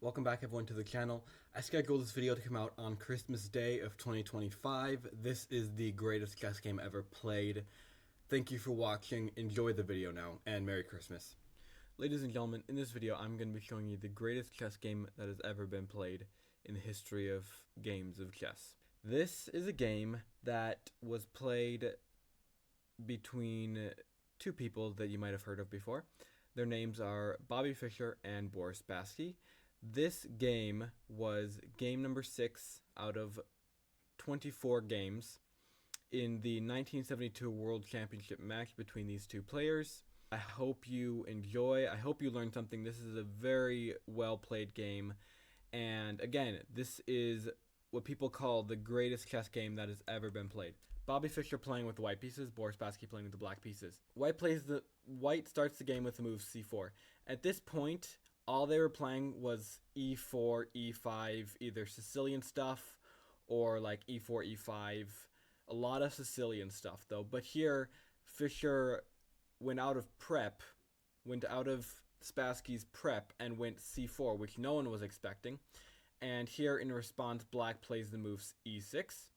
Welcome back everyone to the channel. I scheduled this video to come out on Christmas Day of 2025. This is the greatest chess game ever played. Thank you for watching, enjoy the video now, and Merry Christmas. Ladies and gentlemen, in this video I'm going to be showing you the greatest chess game that has ever been played in the history of games of chess. This is a game that was played between two people that you might have heard of before. Their names are Fischer and Boris Spassky. This game was game number 6 out of 24 games in the 1972 World Championship match between these two players. I hope you enjoy. I hope you learned something. This is a very well played game. And again, this is what people call the greatest chess game that has ever been played. Fischer playing with the white pieces, Boris Spassky playing with the black pieces. White starts the game with the move c4. At this point, all they were playing was e4, e5, either Sicilian stuff or like e4, e5. A lot of Sicilian stuff though. But here, Fischer went out of Spassky's prep and went c4, which no one was expecting. And here in response, black plays the moves e6.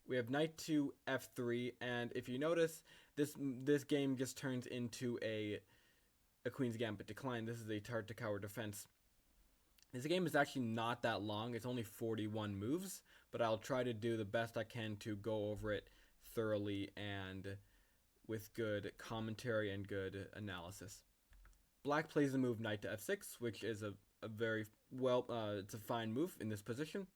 We have knight to f3, and if you notice, this game just turns into a queen's gambit decline. This is a turret to cower defense. This game is actually not that long. It's only 41 moves, but I'll try to do the best I can to go over it thoroughly and with good commentary and good analysis. Black plays the move knight to f6, which is a very it's a fine move in this position.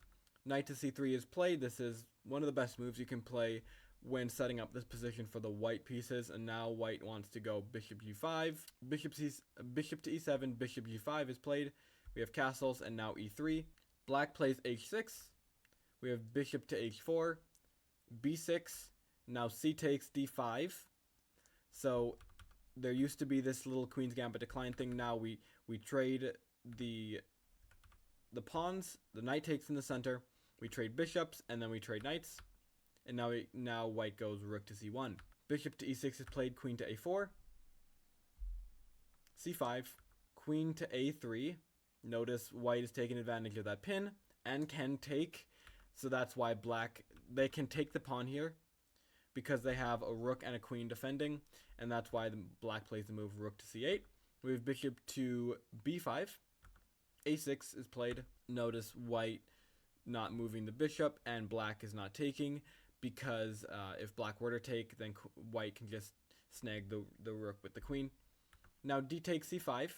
Knight to c3 is played. This is one of the best moves you can play when setting up this position for the white pieces, and now white wants to go bishop g5, bishop to e7, bishop g5 is played. We have castles, and now e3. Black plays h6. We have bishop to h4, b6. Now c takes d5. So there used to be this little queen's gambit decline thing. Now we trade the pawns. The knight takes in the center. We trade bishops, and then we trade knights. And now white goes rook to c1. Bishop to e6 is played, queen to a4. c5, queen to a3. Notice white is taking advantage of that pin and can take. So that's why they can take the pawn here because they have a rook and a queen defending. And that's why the black plays the move rook to c8. We have bishop to b5. a6 is played. Notice white not moving the bishop and black is not taking, because if black were to take, then white can just snag the rook with the queen. Now d takes c5,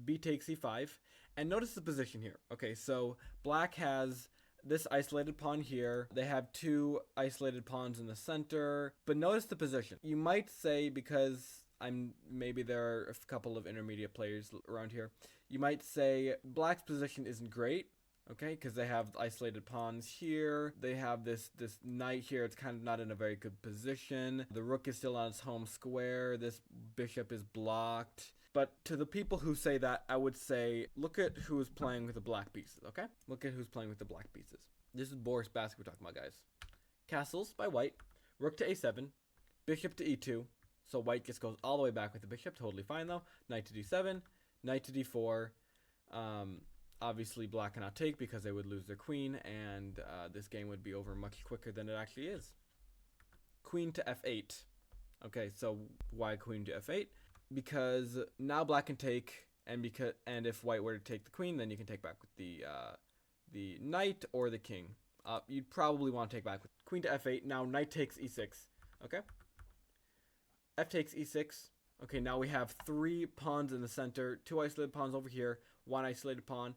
b takes c5, and notice the position here. Okay, so black has this isolated pawn here. They have two isolated pawns in the center, but notice the position. You might say, because maybe there are a couple of intermediate players around here, you might say black's position isn't great. Okay, because they have isolated pawns here. They have this knight here. It's kind of not in a very good position. The rook is still on its home square. This bishop is blocked. But to the people who say that, I would say, look at who's playing with the black pieces, okay? Look at who's playing with the black pieces. This is Boris Spassky we're talking about, guys. Castles by white. Rook to a7. Bishop to e2. So white just goes all the way back with the bishop. Totally fine, though. Knight to d7. Knight to d4. Obviously, black cannot take because they would lose their queen, and this game would be over much quicker than it actually is. Queen to f8. Okay, so why queen to f8? Because now black can take, and if white were to take the queen, then you can take back with the knight or the king. You'd probably want to take back with queen to f8. Now knight takes e6. Okay. F takes e6. Okay, now we have 3 pawns in the center, 2 isolated pawns over here, 1 isolated pawn,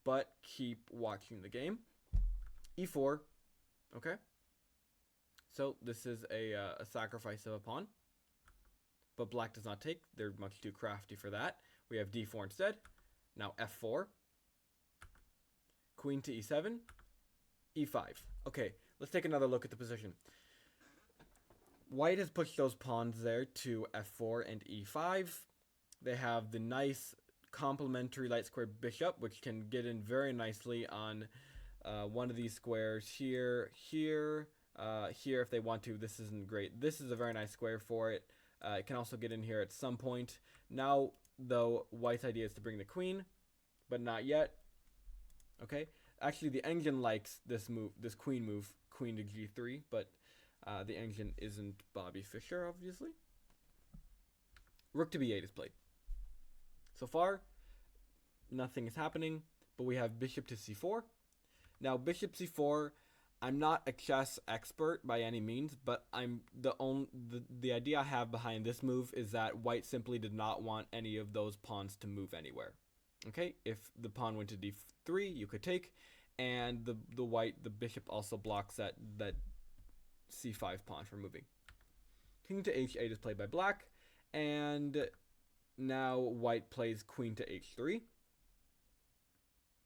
but keep watching the game. E4, okay. So this is a sacrifice of a pawn, but black does not take. They're much too crafty for that. We have d4 instead. Now f4, queen to e7, e5. Okay, let's take another look at the position. White has pushed those pawns there to f4 and e5. They have the nice complementary light square bishop, which can get in very nicely on one of these squares here, here if they want to. This isn't great. This is a very nice square for it. It can also get in here at some point. Now, though, white's idea is to bring the queen. but not yet. Okay, actually the engine likes this move, this queen move, queen to g3, but the engine isn't Bobby Fischer, obviously. Rook to b8 is played. So far, nothing is happening, but we have bishop to c4. Now, bishop c4, I'm not a chess expert by any means, but the idea I have behind this move is that white simply did not want any of those pawns to move anywhere. Okay, if the pawn went to d3, you could take, and the bishop also blocks that c5 pawn from moving. King to h8 is played by black, and now white plays queen to h3.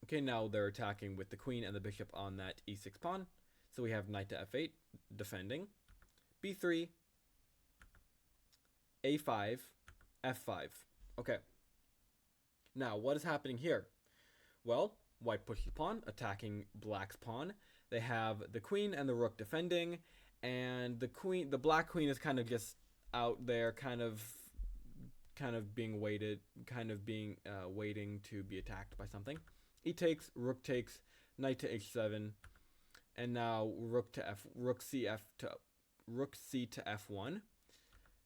Okay, now they're attacking with the queen and the bishop on that e6 pawn. So we have knight to f8, defending. b3, a5, f5. Okay. Now, what is happening here? Well, white pushes the pawn, attacking black's pawn. They have the queen and the rook defending, and the black queen is kind of just out there, kind of being waiting to be attacked by something. E takes, rook takes, knight to h7, and now rook c to f1,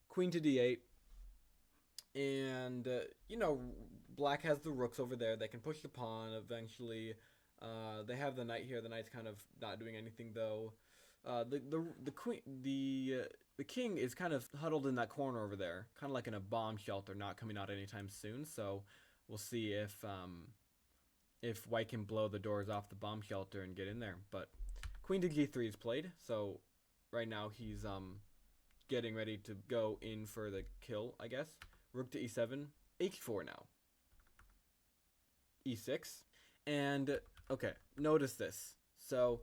queen to d8, and black has the rooks over there. They can push the pawn eventually. They have the knight here. The knight's kind of not doing anything though. The king is kind of huddled in that corner over there, kind of like in a bomb shelter, not coming out anytime soon. So we'll see if white can blow the doors off the bomb shelter and get in there. But queen to g3 is played, so right now he's getting ready to go in for the kill, I guess. Rook to e7, h4 now. e6, and okay, notice this. So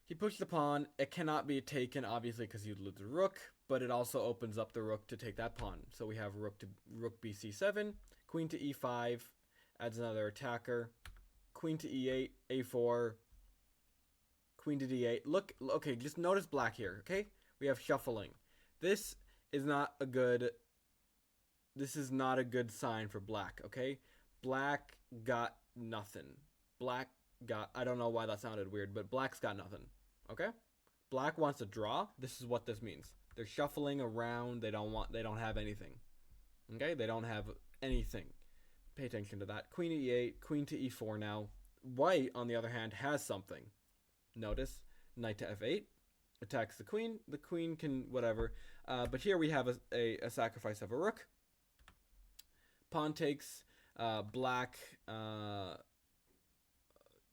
he pushed the pawn. It cannot be taken, obviously, because you'd lose the rook, but it also opens up the rook to take that pawn. So we have rook bc7, queen to e5, adds another attacker, queen to e8, a4, queen to d8. Look, okay, just notice black here, okay? We have shuffling. This is not a good sign for black, okay? Black got nothing. I don't know why that sounded weird, but black's got nothing, okay? Black wants to draw. This is what this means. They're shuffling around. They don't have anything, okay? They don't have anything. Pay attention to that. Queen to e8, queen to e4 now. White, on the other hand, has something. Notice, knight to f8, attacks the queen. The queen can whatever. But here we have a sacrifice of a rook. Pawn takes. Black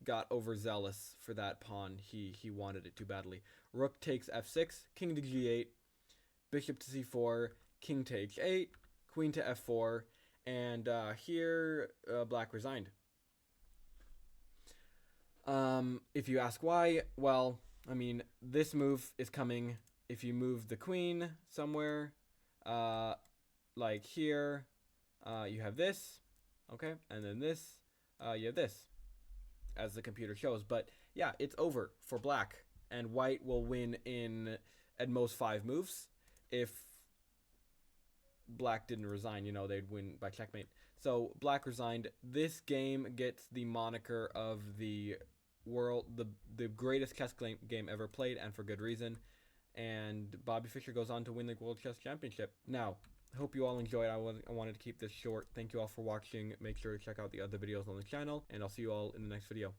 got overzealous for that pawn. He wanted it too badly. Rook takes f6, king to g8, bishop to c4, king to h8, queen to f4, and here black resigned. If you ask why, well, I mean, this move is coming if you move the queen somewhere, like here, you have this, okay, and then this, you have this, as the computer shows. But yeah, it's over for black, and white will win in at most 5 moves. If black didn't resign, they'd win by checkmate. So black resigned. This game gets the moniker of the greatest chess game ever played, and for good reason. And Bobby Fischer goes on to win the World Chess Championship. Now, I hope you all enjoyed. I wanted to keep this short. Thank you all for watching. Make sure to check out the other videos on the channel, and I'll see you all in the next video.